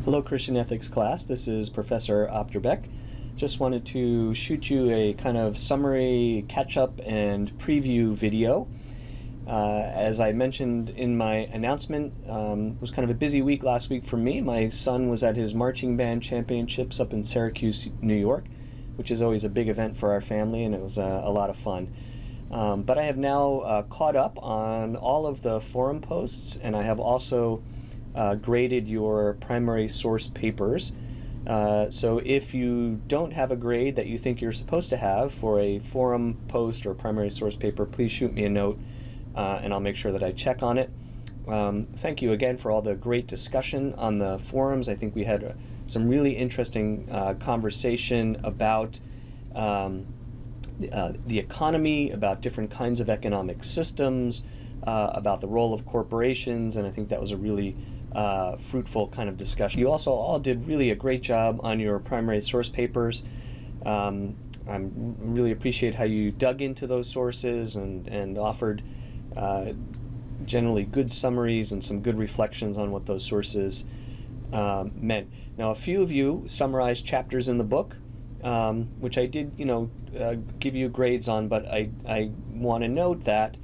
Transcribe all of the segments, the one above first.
Hello, Christian Ethics class. This is Professor Opterbeck. Just wanted to shoot you a kind of summary, catch-up, and preview video. As I mentioned in my announcement, it was kind of a busy week last week for me. My son was at his marching band championships up in Syracuse, New York, which is always a big event for our family, and it was a lot of fun. But I have now caught up on all of the forum posts, and I have also graded your primary source papers. So if you don't have a grade that you think you're supposed to have for a forum post or primary source paper, please shoot me a note and I'll make sure that I check on it. Thank you again for all the great discussion on the forums. I think we had some really interesting conversation about the economy, about different kinds of economic systems, about the role of corporations, and I think that was a really fruitful kind of discussion. You also all did really a great job on your primary source papers. I really appreciate how you dug into those sources and offered generally good summaries and some good reflections on what those sources meant. Now, a few of you summarized chapters in the book, which I did, give you grades on, but I want to note that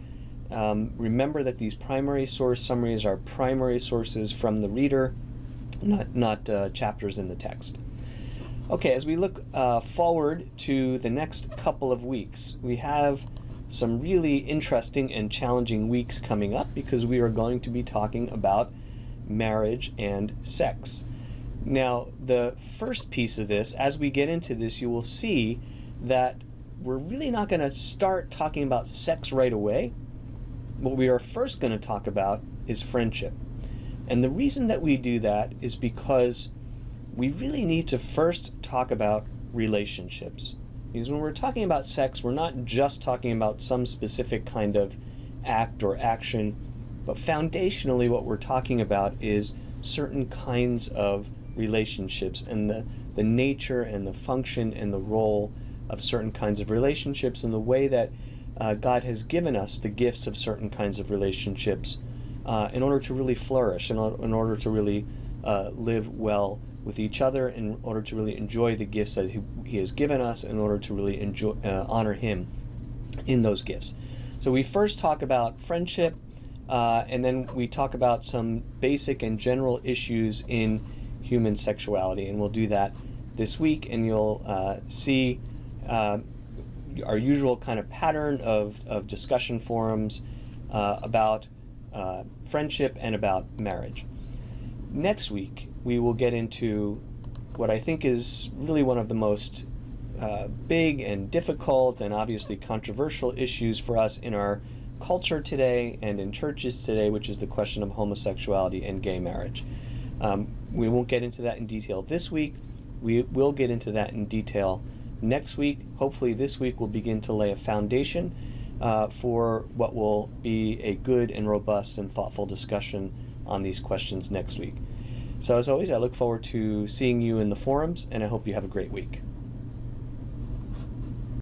remember that these primary source summaries are primary sources from the reader, not chapters in the text. Okay, as we look forward to the next couple of weeks, we have some really interesting and challenging weeks coming up because we are going to be talking about marriage and sex. Now, the first piece of this, as we get into this, you will see that we're really not going to start talking about sex right away. What we are first going to talk about is friendship. And the reason that we do that is because we really need to first talk about relationships. Because when we're talking about sex, we're not just talking about some specific kind of act or action, but foundationally what we're talking about is certain kinds of relationships and the nature and the function and the role of certain kinds of relationships and the way that God has given us the gifts of certain kinds of relationships in order to really flourish, in order to really live well with each other, in order to really enjoy the gifts that He has given us, in order to really enjoy, honor Him in those gifts. So we first talk about friendship, and then we talk about some basic and general issues in human sexuality, and we'll do that this week, and you'll see our usual kind of pattern of discussion forums about friendship and about marriage. Next week, we will get into what I think is really one of the most big and difficult and obviously controversial issues for us in our culture today and in churches today, which is the question of homosexuality and gay marriage. We won't get into that in detail this week. We will get into that in detail next week. Hopefully this week we'll begin to lay a foundation for what will be a good and robust and thoughtful discussion on these questions next week. So as always, I look forward to seeing you in the forums, and I hope you have a great week.